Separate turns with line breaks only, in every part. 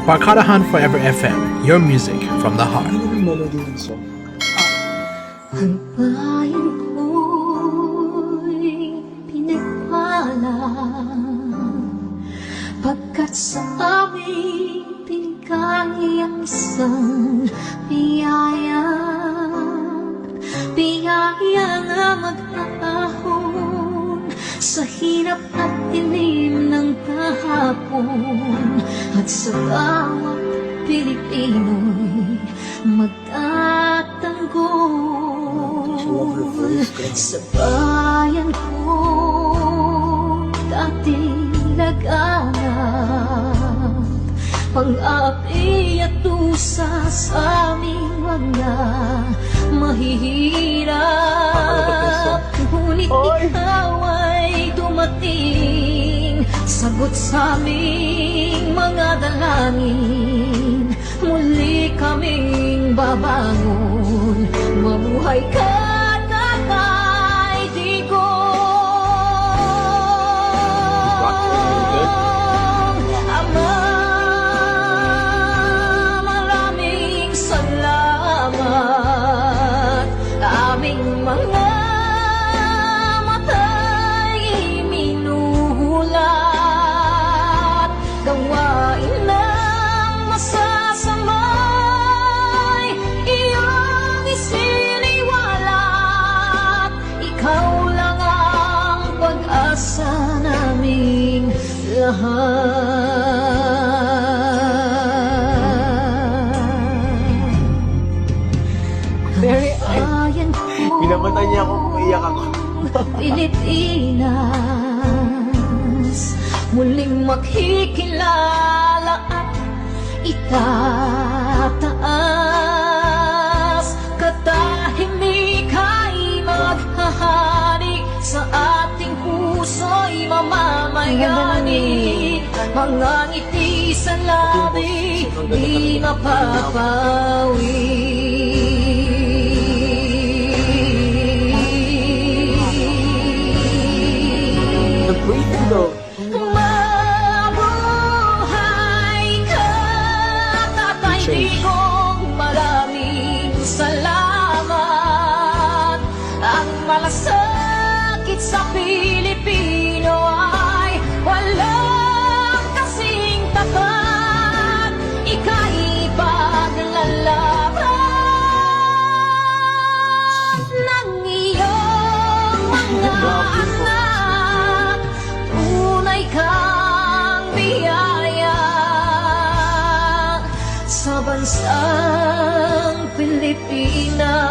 Barkada Hunt Forever FM, your music from the heart.
Ano yung melody ng song?
Ang bayan ko'y pinagpala pagkat sa aming pinagkani ang isang biyaya nga mag-ahon sa hirap at dilim ng kahapon at sa bawat Pilipino'y magtatanggol sa bayan ko dating laganap pang-api at tusa sa aming mga mahihirap ngunit ikaw ay dumating sagot sa aming mga dalangin muli kaming babangon mabuhay ka Tatay Digong Ama maraming salamat aming mga mata'y minuhulat gawain ng masasamay iyong isiniwalat ikaw lang ang pag-asa naming lahat.
Very, minamatay niya ako, umiyak ako.
Pilipinas muling makikilala at itataas katahimik ay maghahari sa ating puso'y mamamayani mga ngiti sa labi di mapapawi mabuhay ka Tatay Digong maraming salamat ang malasakit sa Pilipino ay walang kasing tapat ika'y paglalaban ng iyong mga anak tunay kang biyaya sa bansang Pilipinas.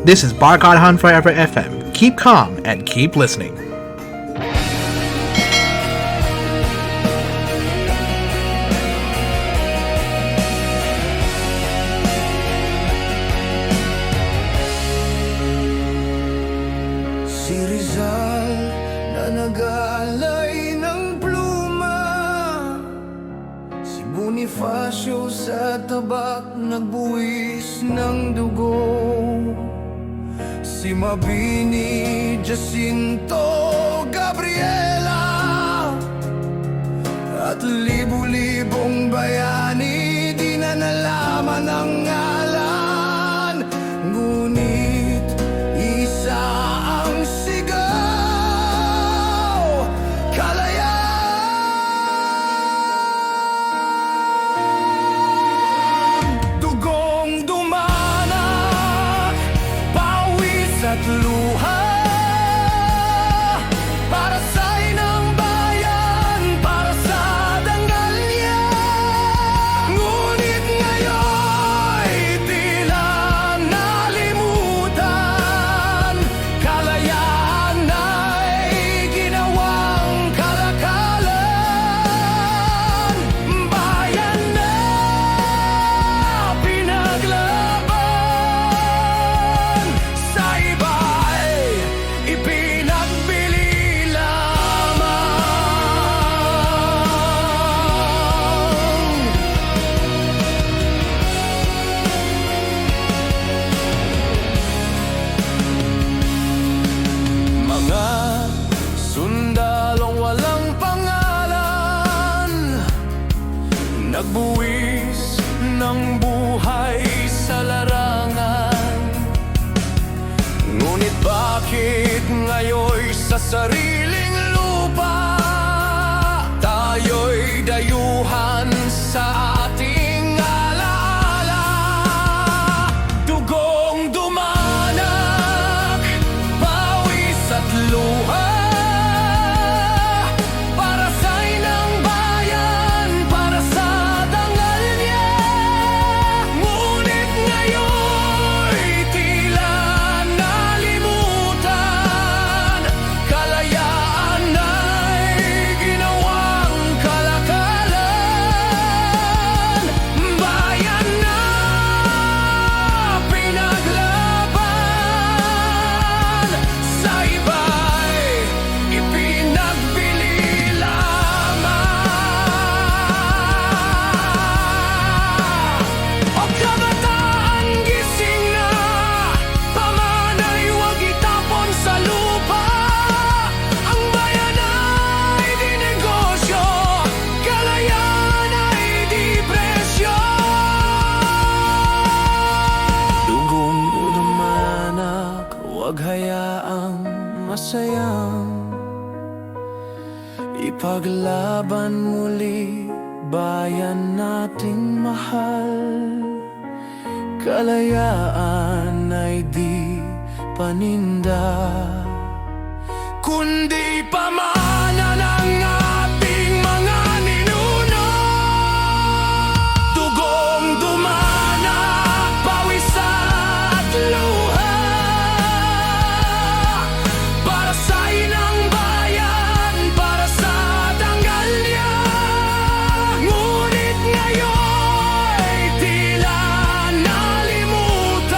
This is Barkada Hunt Forever FM. Keep calm and keep listening.
Si Rizal na nag-aalay ng pluma Si Bonifacio sa tabak nagbuwis ng dugo Si Mabini, Jacinto, Gabriela At libu-libong bayani di na nalaman ang ngalan Ngunit isa ang sigaw Kalayaan Dugong dumanak Pawis at luha Para sa inang bayan Para sa dangal niya Ngunit ngayon tila nalimutan sa sariling lupa. Tayo'y dayuhan sa ating alaala. Dugong dumanak, pawis at luha, para sa inang bayan, para sa dangal niya. Ngunit ngayon'y tila nalimutan. Kalayaan ay ginawang kalakalan. Bayan na pinaglaban, sa iba'y ipinagbili lamang. O kabataan, gising na, pamanay huwag itapon sa lupa. Ang bayan ay di negosyo, kalayaan ay di presyo. Dugong dumanak, huwag hayaang masayang ipaglaban muli bayan nating mahal. Kalayaan ay di paninda, kundi pamana ng ating mga ninuno. Dugong dumanak, pawis at luha, para sa inang bayan, para sa tanggal niya. Ngunit ngayon'y tila nalimutan.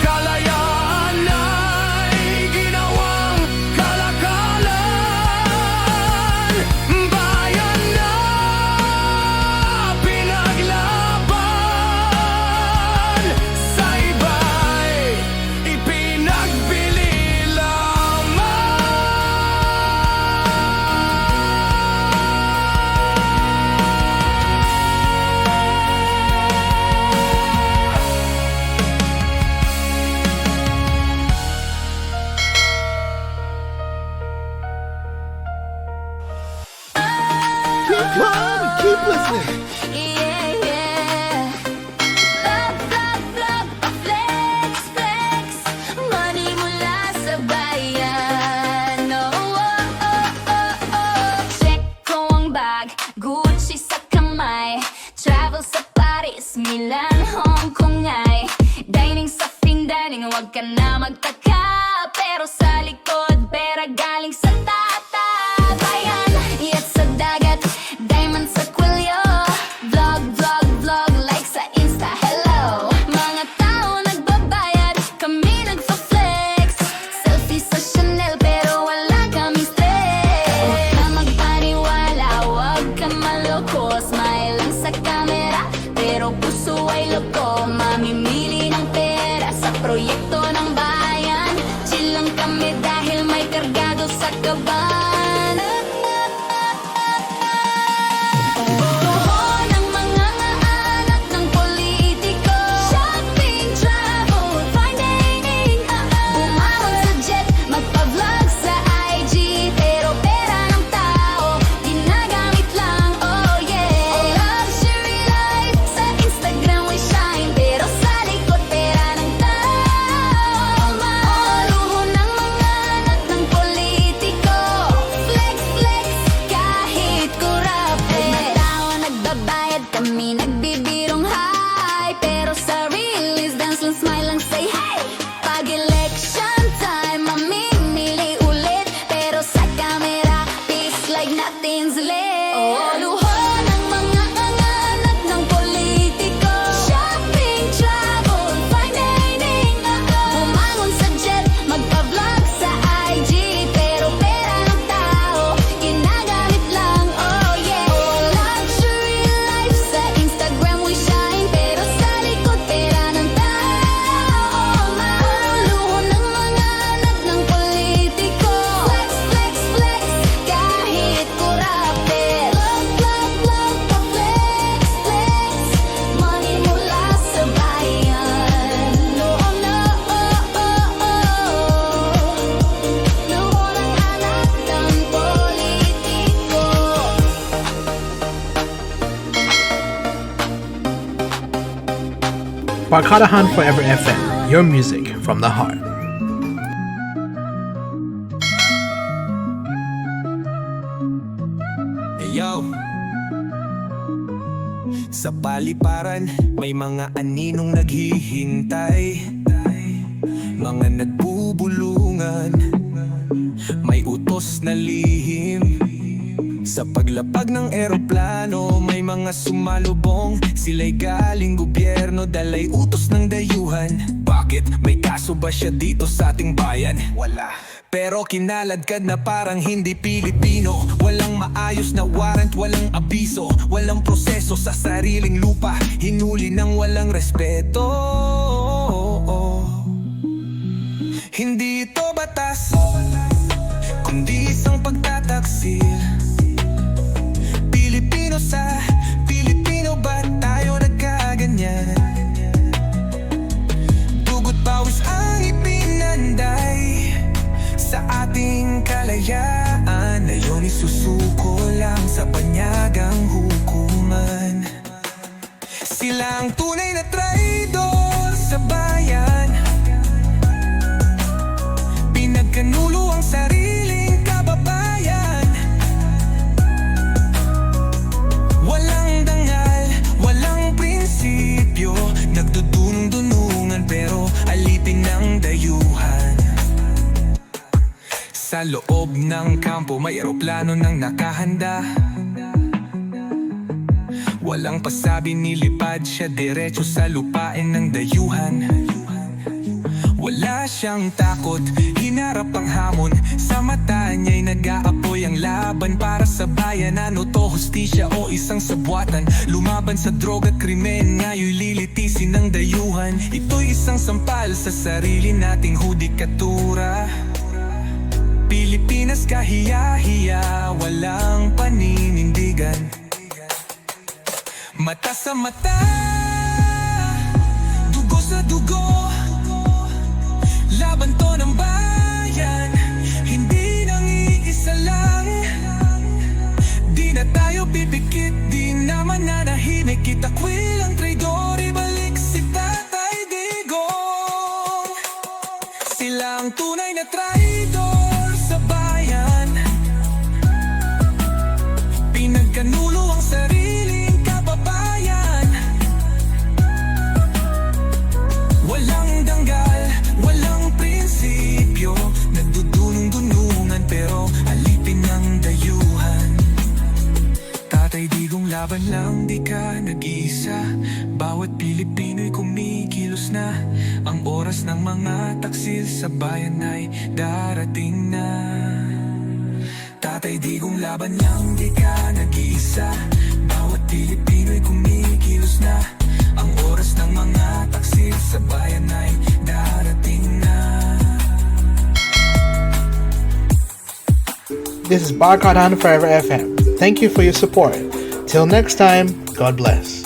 Kalayaan ay ginawang kalakalan. Bayan na pinaglaban, sa iba'y ipinagbili lamang.
Keep calm and keep listening.
Yeah, yeah. Love, love, love, flex, flex. Money mula sa bayan. Oh, oh, oh, oh, oh. Check ko ang bag, Gucci sa kamay. Travel sa Paris, Milan, Hong Kong ay dining sa fine dining, huwag ka na magtaka. Pero sa likod, pera galing sa tata. Bayan, yet sa dagat, diamond sa kwelyo. Vlog, vlog, vlog, like sa Insta, hello. Mga tao nagbabayad, kami nagpa-flex. Selfie sa Chanel, pero wala kaming stress. Huwag ka magpaniwala, huwag ka maloko. Smile lang sa camera, pero puso ay loko. Mamimili ng pera sa proyekto ng bayan. Chill lang kami dahil may kargado sa kaban. Buho ng mga anak ng politiko. Shopping, travel, fine dining, bumangon sa jet, magpa-vlog sa IG. Pero pera ng tao, ginagamit lang, oh yeah. Luxury life, sa Instagram we shine, pero sa likod pera ng tao. Luho ng mga anak ng politiko. Flex, flex, kahit kurap mga tao nagbabayad, kami nagbibirong high. Pero sa real is dance lang, smile lang, say hey. Pag election time, mamimili ulit, pero sa camera, peace like nothing's lit. Oh, luho ng mga anak ng politiko. Shopping, travel, fine dining, bumangon sa jet, magpa-vlog sa IG. Pero pera ng tao, ginagamit lang, oh yeah. Luxury life, sa Instagram we shine, pero sa likod pera ng tao.
Barkadahan Forever FM, your music from the heart.
Yo. Sa paliparan, may mga aninong naghihintay, mga nagbubulungan, may utos na lihim. Sa paglapag ng eroplano, may mga sumalubong, sila'y galing gobyerno, dalay utos ng dayuhan. Bakit? May kaso ba siya dito sa ating bayan? Wala. Pero kinaladkad na parang hindi Pilipino. Walang maayos na warrant, walang abiso, walang proseso sa sariling lupa, hinuli ng walang respeto. Hindi ito batas, kundi isang pagtataksil. Pilipino sa Pilipino, ba't tayo nagkaganyan? Dugot pawis ang ipinanday sa ating kalayaan, ngayon isusuko lang sa banyagang hukuman. Sila ang tunay na traidor sa bayan, pinagkanulo ang sariling kababayan. Walang dangal, walang prinsipyo, nagdudunong-dunungan pero alipin ng dayuhan. Sa loob ng kampo may eroplano nang nakahanda, walang pasabi, nilipad siya diretso sa lupain ng dayuhan. Wala siyang takot, hinarap ang hamon, sa mata niya'y nag-aapoy ang laban para sa bayan. Ano to, hustisya o isang sabwatan? Lumaban sa droga at krimen, ngayon'y lilitisin ng dayuhan. Ito'y isang sampal sa sarili nating hudikatura. Pilipinas kahiya-hiya, walang paninindigan. Mata sa mata, dugo sa dugo, laban to ng bayan, hindi nang iisa lang. Di na tayo pipikit, di naman nanahimik, itakwil ang traidor, ibalik si Tatay Digong. Sila ang tunay na traidor sa bayan, pinagkanulo ang sariling kababayan. Walang danggal, walang prinsipyo, nagdudunong-dunungan pero alipin ng dayuhan. Tatay Digong, laban lang, di ka nag-iisa, bawat Pilipino'y kumikilos na. Ang oras ng mga taksil sa bayan ay darating na. Tatay Digong, laban lang, di ka nag-iisa, bawat Pilipino'y kumikilos na. Ang oras ng mga taksil sa bayan ay darating na.
This is Barkadahan Forever FM. Thank you for your support. Till next time, God bless.